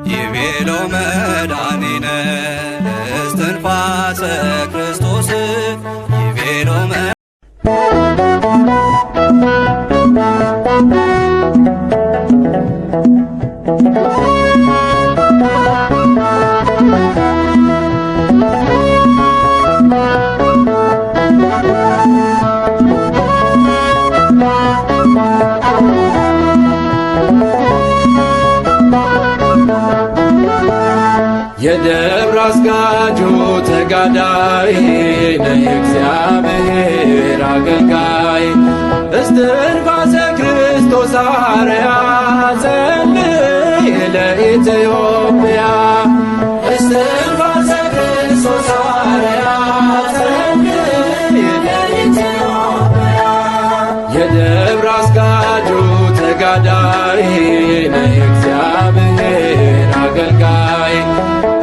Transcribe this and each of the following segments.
ይቤሎ መድኃኒነ እስትንፋሰ ክርስቶስ ይቤሎ የደብረ አስጋጁ ተጋዳይ ነህ እግዚአብሔር አገልጋይ እስትንፋሰ ክርስቶስ አርያ ጸልይ ለኢትዮጵያ እስትንፋሰ ክርስቶስ አርያ ጸልይ ለኢትዮጵያ የደብረ አስጋጁ ተጋዳይ ነህ እግዚአብሔር አገልጋይ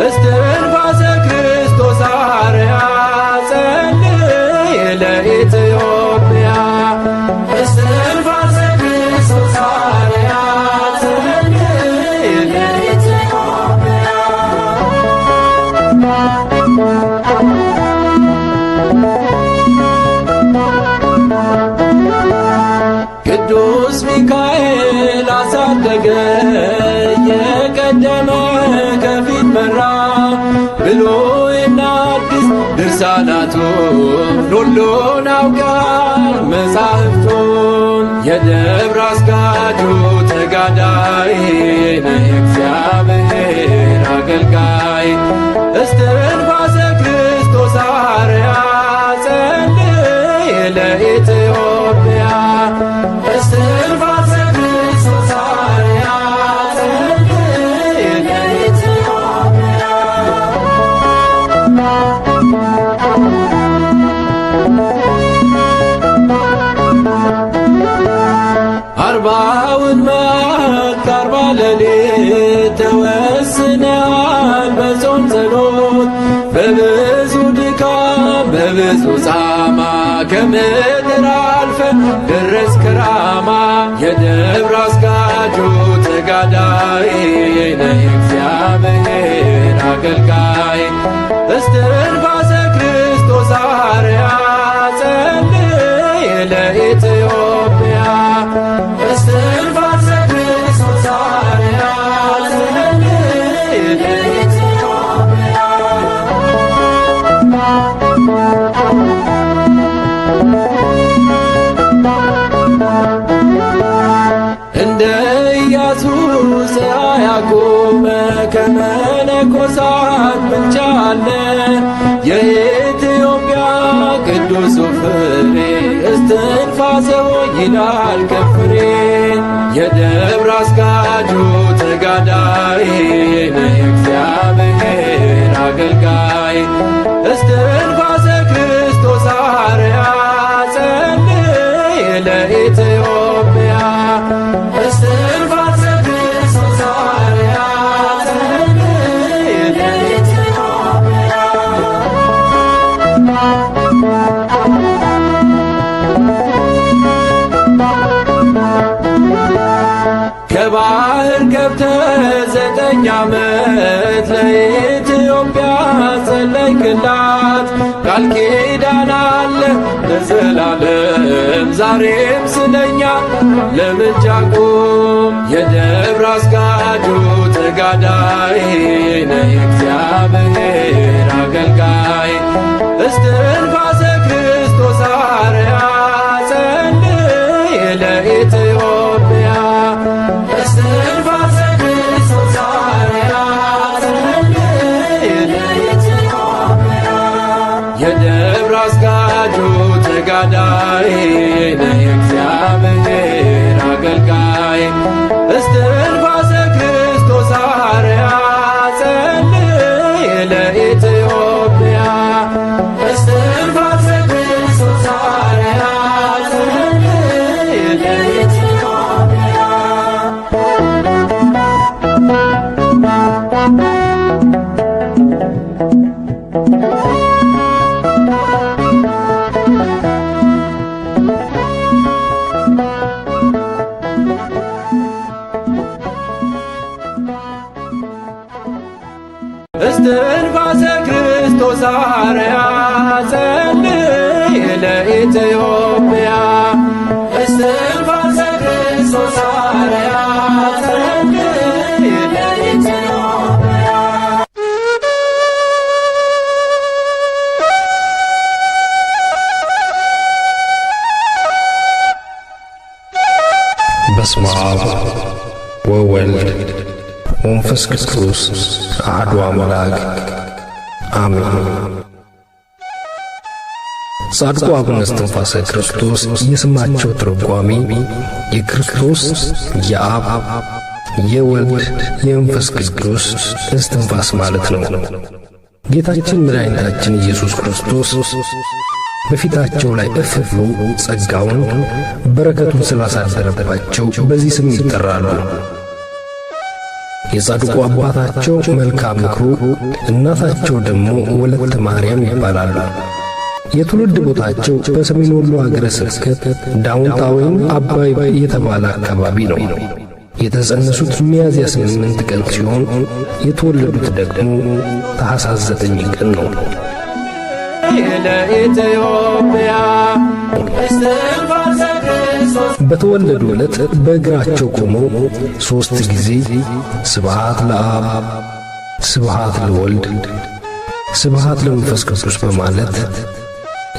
እስትንፋሰ ክርስቶስ አርያ ጸልይ ለኢትዮጵያ እስትንፋሰ ክርስቶስ አርያ ጸልይ ለኢትዮጵያ ቅዱስ ሚካኤል አሳደገ የቀደመ ከፊት መራ ብሉይና አዲስ ድርሳናቱን ሁሉን አውቃል መጻሕፍቱን የደብረ አስጋጁ ተጋዳይ ነህ እግዚአብሔር አገልጋይ እስትንፋሰ ክርስቶስ አርያ ጸልይ ለኢትዮጵያ እስትንፋሰ ክርስቶስ አርያ ጸልይ ለኢትዮጵያ አርባውን መዓልት አርባ ሌሊት ተወስነሃል በጾም ጸሎት በብዙ ድካም በብዙ ጻማ ከምድር አልፈ ደረስክ ራማ የደብረ አስጋጁ ተጋዳይ ነህ እግዚአብሔር አገልጋይ እስትንፋሰ ክርስቶስ አርያ ጸልይ ለኢትዮጵያ እስትንፋሰ ክርስቶስ አርያ ጸልይ ለኢትዮጵያ እንደ ኢያሱ ያዕቆብ ከመነኮሳት ብቻ አለ የኢትዮጵያ ቅዱሱ ፍሬ እስትንፋሰ ይላል ከፍሬ የደብረ አስጋጁ ተጋዳይ ነህ እግዚአብሔር አገልጋይ እስትንፋሰ ክርስቶስ አርያ ጸልይ ለኢትዮጵያ እስትንፋሰ ክርስቶስ አርያ ጸልይ ለኢትዮጵያ ከባህር ገብተህ 9 ዓመት ለኢትዮጵያ ጸለይክላት ቃል ኪዳን አለ ለዘላለም ዛሬም ስለኛ ለምልጃ ቁም የደብረ አስጋጁ ተጋዳይ ነህ እግዚአብሔር አገልጋይ እስትንፋሰ ክርስቶስ አርያ ጸልይ ለኢትዮጵያ እስትንፋሰ ክርስቶስ አርያ ጸልይ ለኢትዮጵያ የደብረ አስጋጁ ተጋዳይ ነህ እግዚአብሔር አገልጋይ እስትንፋሰ ክርስቶስ አርያ ጸልይ ለኢትዮጵያ እስትንፋሰ ክርስቶስ አርያ ጸልይ ለኢትዮጵያ እስትንፋሰ ክርስቶስ አርያ ጸልይ ለኢትዮጵያ እስትንፋሰ ክርስቶስ አርያ ጸልይ ለኢትዮጵያ። በስመ አብ ወወልድ ወመንፈስ ቅዱስ አሐዱ አምላክ አሜን። ጻድቁ አቡነ እስትንፋሰ ክርስቶስ የስማቸው ትርጓሜ የክርስቶስ የአብ የወልድ የመንፈስ ቅዱስ እስትንፋስ ማለት ነው። ጌታችን መድኃኒታችን ኢየሱስ ክርስቶስ በፊታቸው ላይ እፍ ብሎ ጸጋውን በረከቱን ስላሳደረባቸው በዚህ ስም ይጠራሉ። የጻድቁ አባታቸው መልካም ምክሩ፣ እናታቸው ደግሞ ወለተ ማርያም ይባላሉ። የትውልድ ቦታቸው በሰሜን ወሎ ሀገረ ስብከት ዳውንታ ወይም አባይ የተባለ አካባቢ ነው። የተጸነሱት ሚያዝያ 8 ቀን ሲሆን የተወለዱት ደግሞ ታኅሳስ 9 ቀን ነው። በተወለዱ ዕለት በእግራቸው ቆመው 3 ጊዜ ስብሐት ለአብ፣ ስብሐት ለወልድ፣ ስብሐት ለመንፈስ ቅዱስ በማለት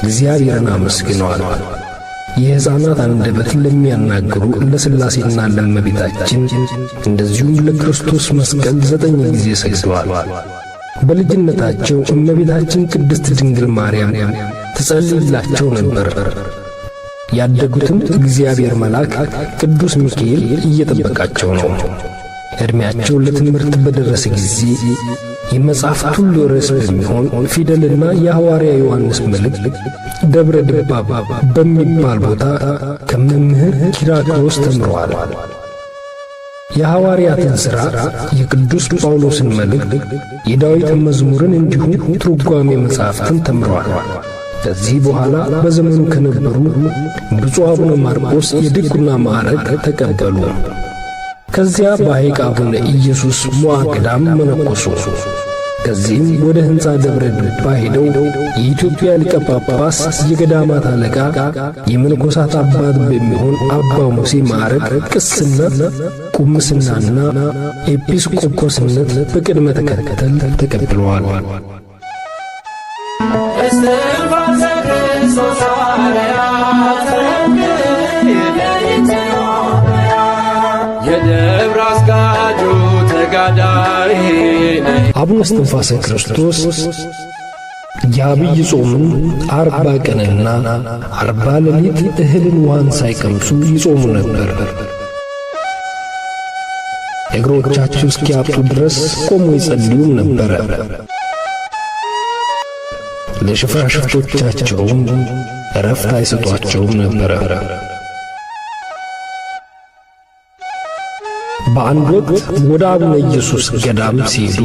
እግዚአብሔርን አመስግነዋል። የሕፃናት አንደበት ለሚያናግሩ ለሥላሴና ለእመቤታችን እንደዚሁም ለክርስቶስ መስቀል 9 ጊዜ ሰግደዋል። በልጅነታቸው እመቤታችን ቅድስት ድንግል ማርያም ትጸልይላቸው ነበር። ያደጉትም እግዚአብሔር መልአክ ቅዱስ ሚካኤል እየጠበቃቸው ነው። ዕድሜያቸው ለትምህርት በደረሰ ጊዜ የመጽሐፍት ሁሉ ርዕስ በሚሆን ፊደልና የሐዋርያ ዮሐንስ መልእክት ደብረ ድባብ በሚባል ቦታ ከመምህር ኪራክሮስ ተምረዋል። የሐዋርያትን ሥራ፣ የቅዱስ ጳውሎስን መልእክት፣ የዳዊት መዝሙርን እንዲሁም ትርጓሜ መጻሕፍትን ተምረዋል። ከዚህ በኋላ በዘመኑ ከነበሩ ብፁዕ አቡነ ማርቆስ የድቁና ማዕረግ ተቀበሉ። ከዚያ በሐይቅ አቡነ ኢየሱስ ሞዐ ገዳም መነኮሱ። ከዚህም ወደ ሕንፃ ደብረ ድባ ሄደው የኢትዮጵያ ሊቀ ጳጳስ የገዳማት አለቃ የመነኮሳት አባት በሚሆን አባ ሙሴ ማዕረግ ቅስና፣ ቁምስናና ኤጲስቆጶስነት በቅድመ ተከተል ተቀብለዋል። እስትንፋሰ ክርስቶስ አርያ ጸልይ ለኢትዮጵያ የደብረ አስጋጁ ተጋዳይ አቡነ እስትንፋሰ ክርስቶስ የአብይ ጾምን 40 ቀንና 40 ሌሊት እህልን ውሃን ሳይቀምሱ ይጾሙ ነበር። እግሮቻቸው እስኪያብጡ ድረስ ቆሞ ይጸልዩም ነበረ። ለሽፋሽፍቶቻቸውም እረፍት አይሰጧቸውም ነበረ። በአንድ ወቅት ወደ አቡነ ኢየሱስ ገዳም ሲሄዱ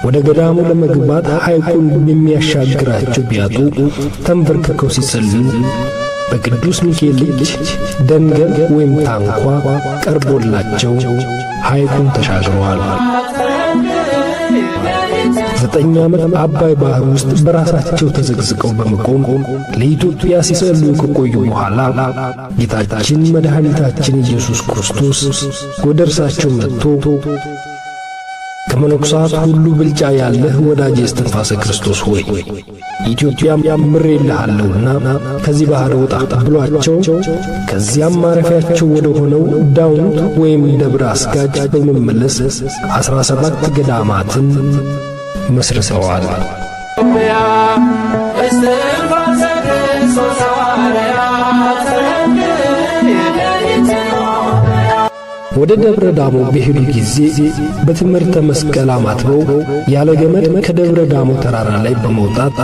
ወደ ገዳሙ ለመግባት ሐይቁን የሚያሻግራቸው ቢያጡ ተንበርክከው ሲጸልዩ በቅዱስ ሚካኤል እጅ ደንገል ወይም ታንኳ ቀርቦላቸው ሐይቁን ተሻግረዋል። 9 ዓመት አባይ ባህር ውስጥ በራሳቸው ተዘግዝቀው በመቆም ለኢትዮጵያ ሲጸልዩ ከቆዩ በኋላ ጌታችን መድኃኒታችን ኢየሱስ ክርስቶስ ወደ እርሳቸው መጥቶ ከመነኮሳት ሁሉ ብልጫ ያለህ ወዳጄ እስትንፋሰ ክርስቶስ ሆይ ኢትዮጵያም ምሬልሃለሁና ከዚህ ባህር ውጣ ብሏቸው ከዚያም ማረፊያቸው ወደ ሆነው ዳውንት ወይም ደብረ አስጋጅ በመመለስ 17 ገዳማትን መስርተዋል። እስትንፋሰ ክርስቶስ አርያ ጸልይ ለኢትዮጵያ ወደ ደብረ ዳሞ በሄዱ ጊዜ በትምህርተ መስቀል አማትበው ያለ ገመድ ከደብረ ዳሞ ተራራ ላይ በመውጣት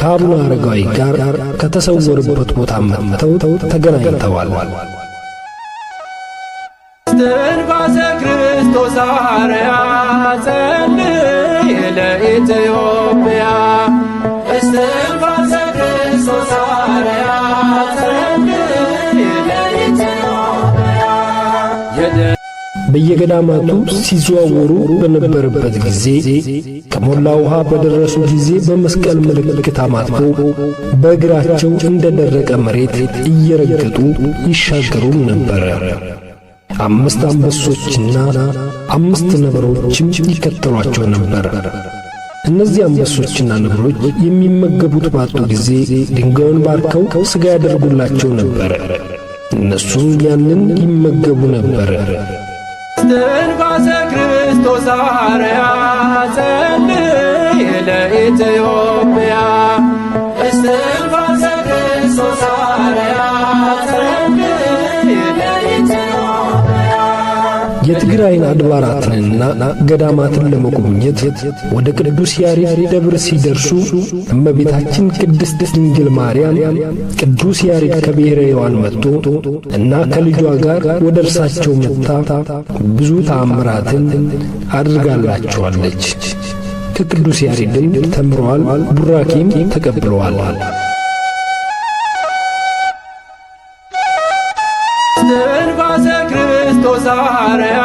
ከአቡነ አረጋዊ ጋር ከተሰወሩበት ቦታ መጥተው ተገናኝተዋል። እስትንፋሰ ክርስቶስ አርያ ጸልይ ለኢትዮጵያ እስትንፋሰ ክርስቶስ አርያ ጸልይ ለኢትዮጵያ በየገዳማቱ ሲዘዋወሩ በነበረበት ጊዜ ከሞላ ውሃ በደረሱ ጊዜ በመስቀል ምልክት አማትበው በእግራቸው እንደደረቀ መሬት እየረገጡ ይሻገሩም ነበረ። 5 አንበሶችና 5 ነብሮችም ይከተሏቸው ነበር። እነዚህ አንበሶችና ነብሮች የሚመገቡት ባጡ ጊዜ ድንጋዩን ባርከው ሥጋ ያደርጉላቸው ነበር። እነሱም ያንን ይመገቡ ነበር። እስትንፋሰ ክርስቶስ አርያ ጸልይ ለኢትዮጵያ። እስትንፋሰ ክርስቶስ አርያ ጸልይ ለኢትዮጵያ። የትግራይን አድባራትንና ገዳማትን ለመጎብኘት ወደ ቅዱስ ያሬድ ደብር ሲደርሱ እመቤታችን ቅድስት ድንግል ማርያም ቅዱስ ያሬድ ከብሔረ ሕያዋን መጥቶ እና ከልጇ ጋር ወደ እርሳቸው መጥታ ብዙ ተአምራትን አድርጋላቸዋለች። ከቅዱስ ያሬድም ተምረዋል፣ ቡራኬም ተቀብለዋል። እስትንፋሰ ክርስቶስ አርያ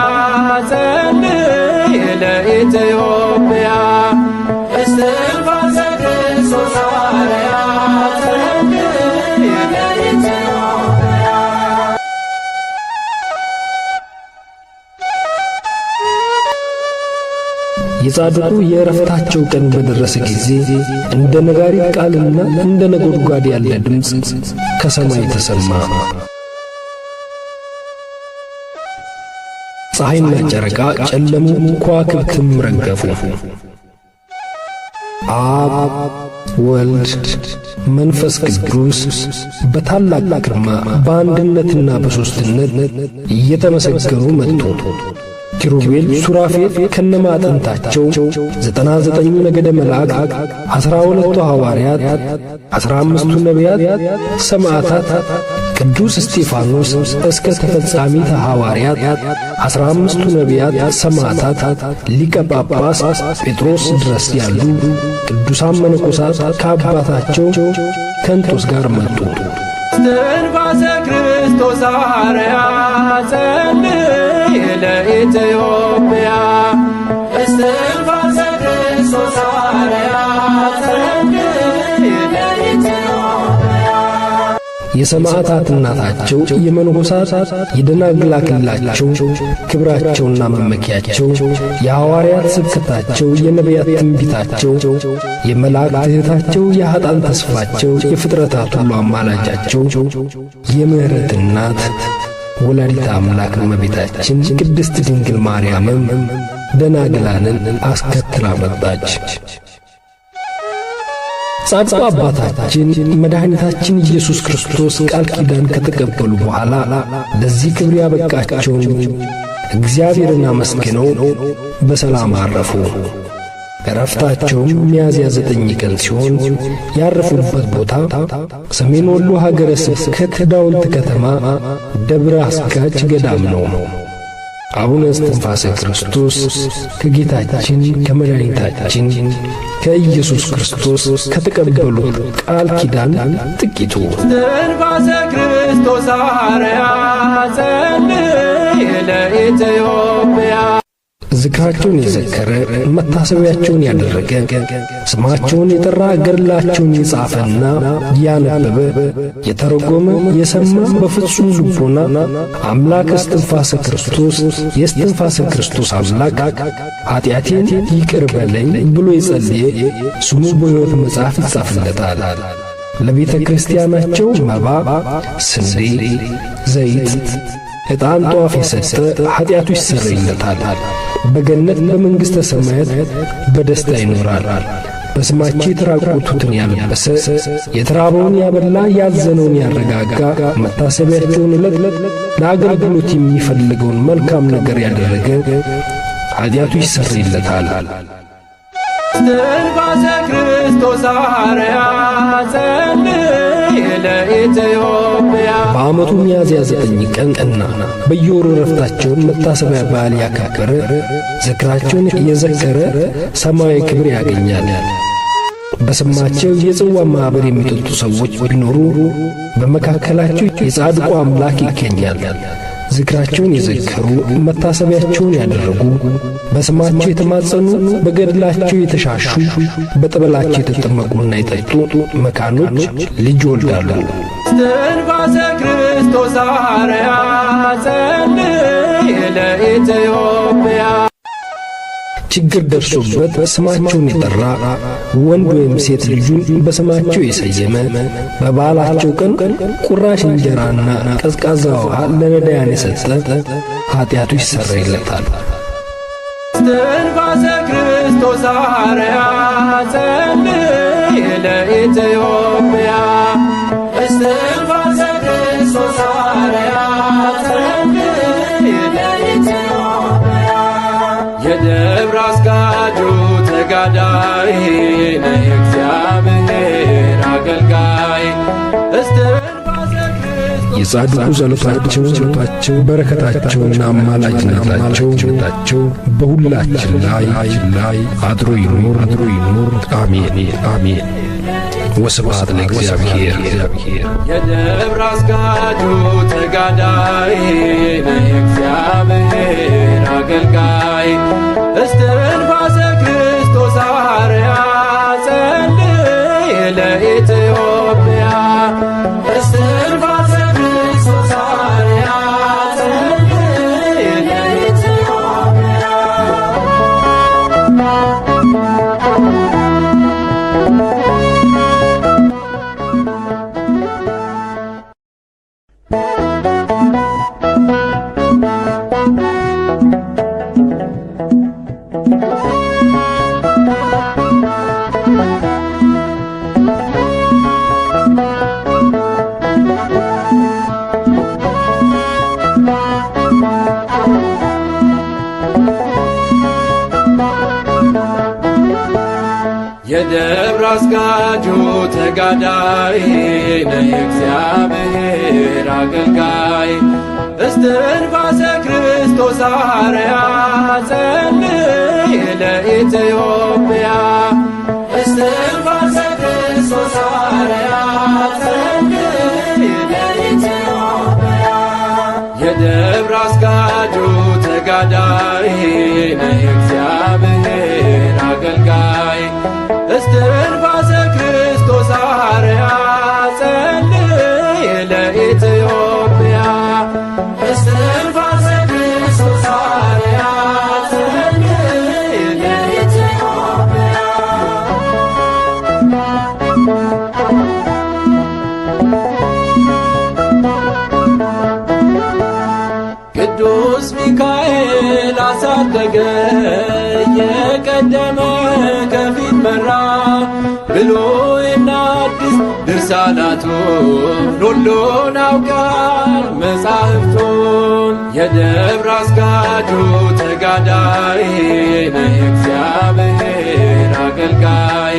ጸልይ ለኢትዮጵያ። እስትንፋሰ ክርስቶስ አርያ ጸልይ ለኢትዮጵያ። የጻድቁ የዕረፍታቸው ቀን በደረሰ ጊዜ እንደ ነጋሪት ቃልና እንደ ነጎድጓድ ያለ ድምፅ ከሰማይ ተሰማ። ፀሐይና ጨረቃ ጨለሙ፣ ከዋክብትም ረገፉ። አብ ወልድ መንፈስ ቅዱስ በታላቅ ግርማ በአንድነትና በሦስትነት እየተመሰገኑ መጡ። ኪሩቤል፣ ሱራፌል ከነማዕጠንታቸው 99ኙ ነገደ መላእክት፣ 12ቱ ሐዋርያት፣ 15ቱ ነቢያት፣ ሰማዕታት፣ ቅዱስ እስጢፋኖስ እስከ ተፈጻሚተ ሐዋርያት፣ 15ቱ ነቢያት፣ ሰማዕታት፣ ሊቀ ጳጳስ ጴጥሮስ ድረስ ያሉ ቅዱሳን መነኮሳት ከአባታቸው ከእንጦስ ጋር መጡ። እስትንፋሰ ክርስቶስ አርያ ጸልይ ለኢትዮጵያ። እስትንፋሰ ክርስቶስ አርያ ጸልይ ለኢትዮጵያ። የሰማዕታት እናታቸው የመነኮሳት የደናግል አክሊላቸው ክብራቸውና መመኪያቸው፣ የሐዋርያት ስብከታቸው፣ የነቢያት ትንቢታቸው፣ የመላእክት እህታቸው፣ የኃጥአን ተስፋቸው፣ የፍጥረታት ሁሉ አማላጃቸው፣ የምሕረት እናት ወላዲተ አምላክ እመቤታችን ቅድስት ድንግል ማርያምም ደናግላንን አስከትላ መጣች። ጻድቁ አባታችን መድኃኒታችን ኢየሱስ ክርስቶስ ቃል ኪዳን ከተቀበሉ በኋላ ለዚህ ክብር ያበቃቸውን እግዚአብሔርን አመስግነው በሰላም አረፉ። ዕረፍታቸውም ሚያዝያ 9 ቀን ሲሆን ያረፉበት ቦታ ሰሜን ወሎ ሀገረ ስብከት ዳውንት ከተማ ደብረ አስጋጅ ገዳም ነው። አቡነ እስትንፋሰ ክርስቶስ ከጌታችን ከመድኃኒታችን ከኢየሱስ ክርስቶስ ከተቀበሉት ቃል ኪዳን ጥቂቱ። እስትንፋሰ ክርስቶስ አርያ ጸልይ ለኢትዮጵያ። ዝክራቸውን የዘከረ መታሰቢያቸውን ያደረገ ስማቸውን የጠራ ገድላቸውን የጻፈና ያነበበ የተረጎመ የሰማ በፍጹም ልቦና አምላክ እስትንፋሰ ክርስቶስ የእስትንፋሰ ክርስቶስ አምላክ ኃጢአቴን ይቅር በለኝ ብሎ የጸለየ ስሙ በሕይወት መጽሐፍ ይጻፍለታል። ለቤተ ክርስቲያናቸው መባ፣ ስንዴ፣ ዘይት፣ ዕጣን፣ ጧፍ የሰጠ ኃጢአቱ ይሰረይለታል። በገነት በመንግሥተ ሰማያት በደስታ ይኖራል። በስማቸው የተራቆቱትን ያለበሰ የተራበውን ያበላ ያዘነውን ያረጋጋ መታሰቢያቸውን ዕለት ለአገልግሎት የሚፈልገውን መልካም ነገር ያደረገ ኃጢአቱ ይሰረይለታል። እስትንፋሰ ክርስቶስ አርያ ጸልይ ለኢትዮጵያ። በዓመቱ ሚያዝያ 9 ቀን ቀና በየወሩ ዕረፍታቸውን መታሰቢያ በዓል ያከበረ ዝክራቸውን የዘከረ ሰማያዊ ክብር ያገኛል። በስማቸው የጽዋ ማኅበር የሚጠጡ ሰዎች ቢኖሩ በመካከላቸው የጻድቁ አምላክ ይገኛል። ዝክራቸውን የዘከሩ መታሰቢያቸውን ያደረጉ በስማቸው የተማጸኑ በገድላቸው የተሻሹ በጠበላቸው የተጠመቁና የጠጡ መካኖች ልጅ ይወልዳሉ። እስትንፋሰ ክርስቶስ አርያ ጸልይ ለኢትዮጵያ። ችግር ደርሶበት ስማቸውን የጠራ ወንድ ወይም ሴት ልጁን በስማቸው የሰየመ በበዓላቸው ቀን ቁራሽ እንጀራና ቀዝቃዛ ውሃ ለነዳያን የሰጠ ኃጢአቱ ይሰረይለታል። እስትንፋሰ ክርስቶስ አርያ ጸልይ ለኢትዮጵያ። እስትንፋሰ ክርስቶስ አርያ ጸልይ ለኢትዮጵያ። የደብረ አስጋጁ ተጋዳይ ነህ እግዚአብሔር አገልጋይ። የጻድቁ ጸሎታቸው በረከታቸውና አማላጅነታቸው በሁላችን ላይ አድሮ ይኑር። አሜን አሜን። ወስብሐት ለእግዚአብሔር። የደብረ አስጋጁ ተጋዳይ ነህ እግዚአብሔር አገልጋይ። እስትንፋሰ ክርስቶስ አርያ ጸልይ ለኢትዮጵያ። እስትንፋሰ ክርስቶስ አርያ ጸልይ ለኢትዮጵያ። የደብረ አስጋጁ ተጋዳይ ነህ እግዚአብሔር አገልጋይ። እስትንፋሰ ክርስቶስ አርያ ጸልይ ለኢትዮጵያ። እስትንፋሰ ክርስቶስ አርያ ጸልይ ለኢትዮጵያ። የደብረ አስጋጁ ተጋዳይ ነህ እግዚአብሔር አገልጋይ። እስትንፋሰ ክርስቶስ አርያ ጸልይ ለኢትዮጵያ። እስትንፋሰ ክርስቶስ አርያ ጸልይ ለኢትዮጵያ። ቅዱስ ሚካኤል አሳደገ የቀደመ ከፊት መራ። ብሉይና አዲስ ድርሳናቱን ሁሉን አውቃል መጻሕፍቱን። የደብረ አስጋጁ ተጋዳይ ነህ እግዚአብሔር አገልጋይ።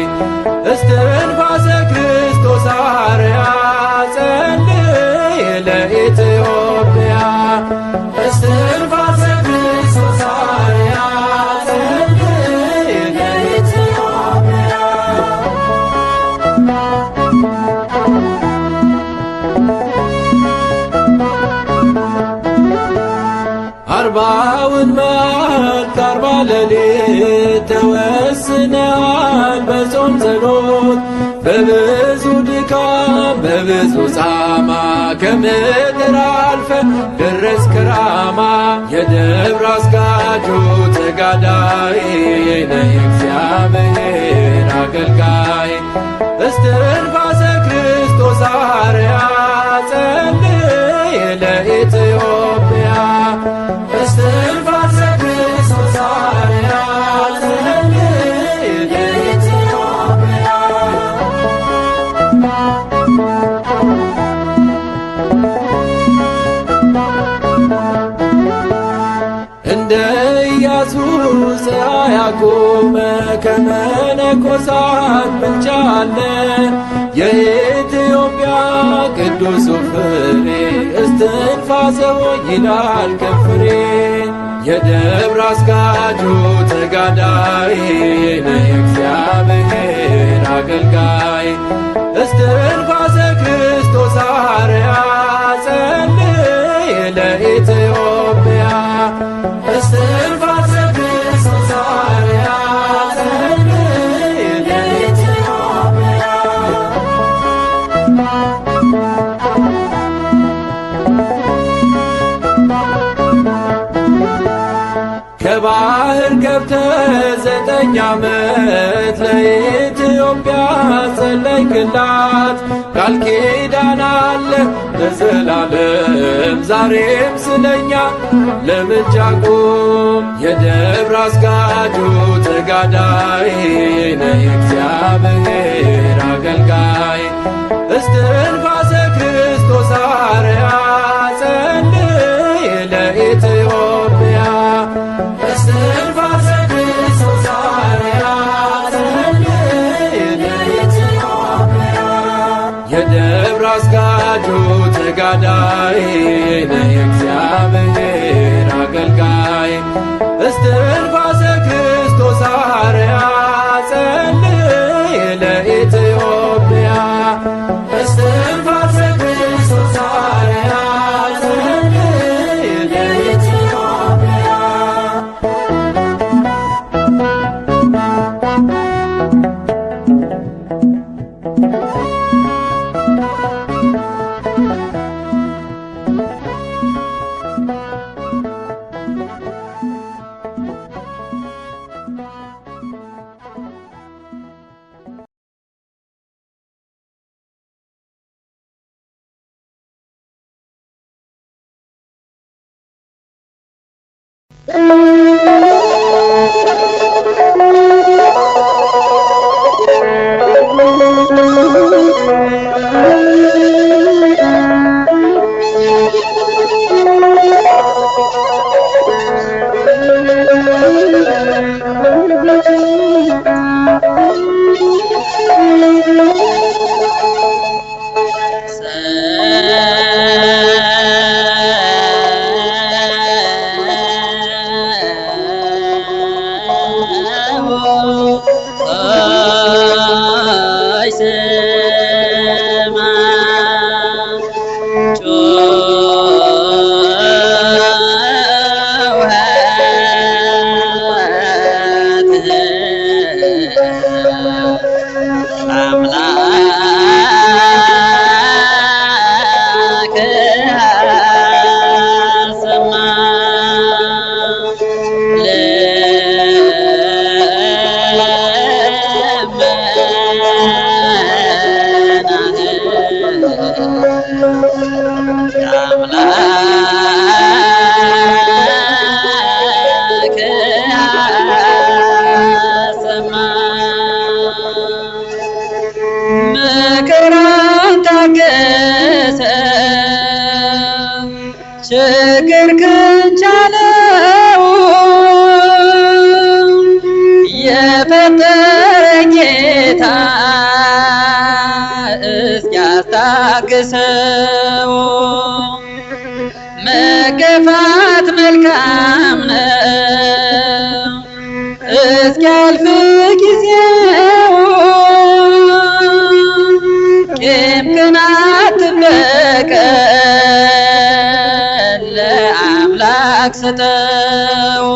እስትንፋሰ ክርስቶስ አርያ ጸልይ ለኢትዮጵያ። እስትንፋሰ ክርስቶስ አርያ ጸልይ ለኢትዮጵያ። አርባውን መዓልት አርባ ሌሊት ተወስነሃል በጾም ጸሎት። በብዙ ድካም በብዙ ጻማ ከምድር አልፈ ደረስክ ራማ። የደብረ አስጋጁ ተጋዳይ ነህ እግዚአብሔር አገልጋይ። እስትንፋሰ ክርስቶስ አርያ ጸልይ ለኢትዮጵያ። እስትንፋሰ ክርስቶስ አርያ ጸልይ ለኢትዮጵያ። እንደ ኢያሱ ፀሐይ ያቆመ ከመነኮሳት ብልጫ አለ። የኢትዮጵያ ቅዱሱ ፍሬ እስትንፋሰ ሆይ ይላል ከፍሬ። የደብረ አስጋጁ ተጋዳይ ነህ እግዚአብሔር አገልጋይ። እስትንፋሰ ክርስቶስ አርያ ጸልይ ለኢትዮጵያ። ገብተህ 9 ዓመት ለኢትዮጵያ ጸለይክላት። ቃል ኪዳን አለ ለዘላለም ዛሬም ስለኛ ለምልጃ ቁም። የደብረ አስጋጁ ተጋዳይ ነህ የእግዚአብሔር አገልጋይ። እስትንፋሰ ክርስቶስ አርያ ጸልይ ለኢትዮጵያ። እስትንፋሰ ክርስቶስ አርያ ጸልይ ለኢትዮጵያ። የደብረ አስጋጁ ተጋዳይ ነህ የእግዚአብሔር አገልጋይ። እስትንፋሰ ክርስቶስ አርያ ጸልይ ለኢትዮጵያ። እስትንፋሰ ክርስቶስ አርያ ጸልይ ለኢትዮጵያ። መከራን ታገሰ ችግር ክንቻለው የፈጠረ ጌታ እስኪያስታግሰው መገፋት መልካም ነው እስኪያልፍ ጊዜው ቂም ቅናት በቀል ለአምላክ ስጠው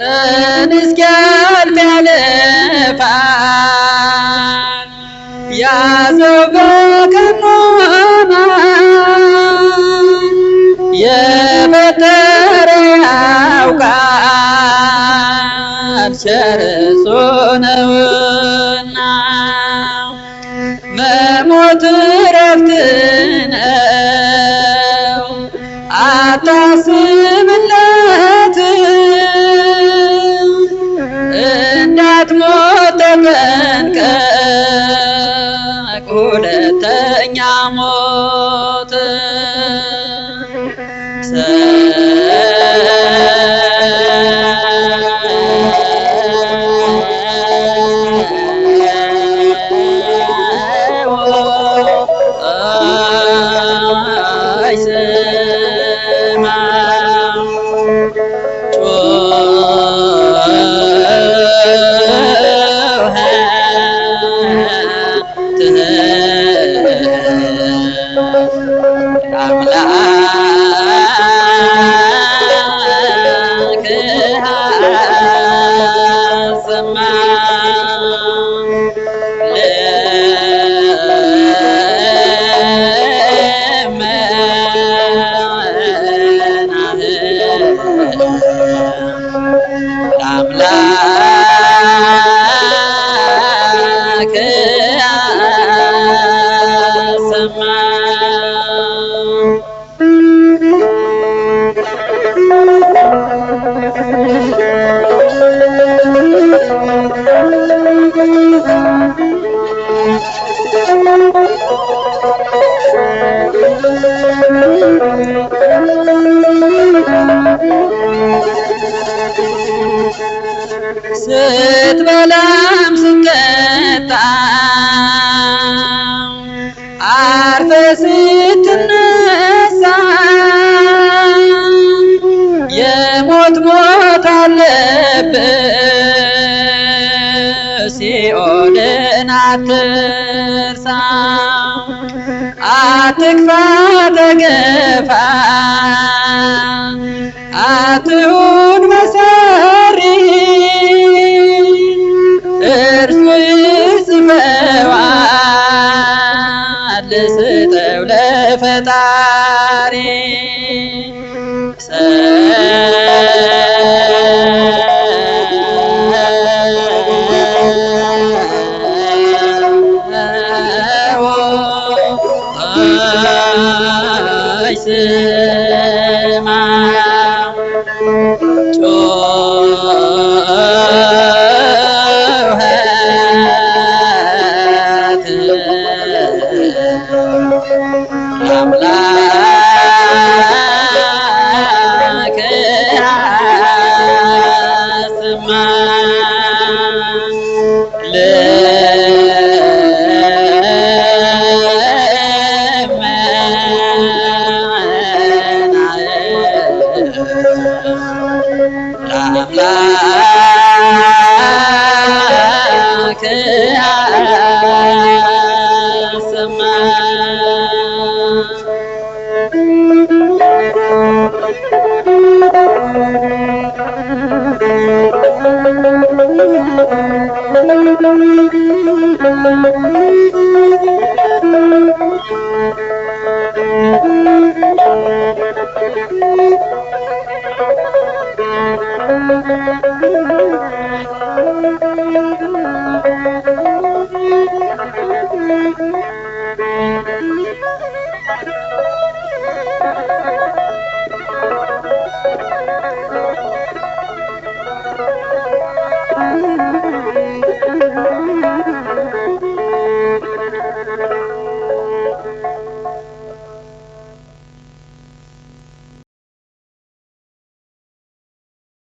ቀን እስኪያልፍ ያልፋል ያዘው በቀኖና የፈጠረ ያውቃል ቸር እሱ ነውና መሞት እረፍት ነው አታስብለት እንደ የሞት ሞት ተጠንቀቅ ሁለተኛ ሞት ስትበላም ስትጠጣ አርፈ ስትነሳ የሞት ሞት አለብህ ሲኦልን አትርሳ። አትክፋ ተገፋ አትሁን መሰሪ እርሱ ይጽፈዋል ስጠው ለፈጣሪ። ስማ ጮኸት አምላክ አሰማ ለአምላክ አሰማ Thank you.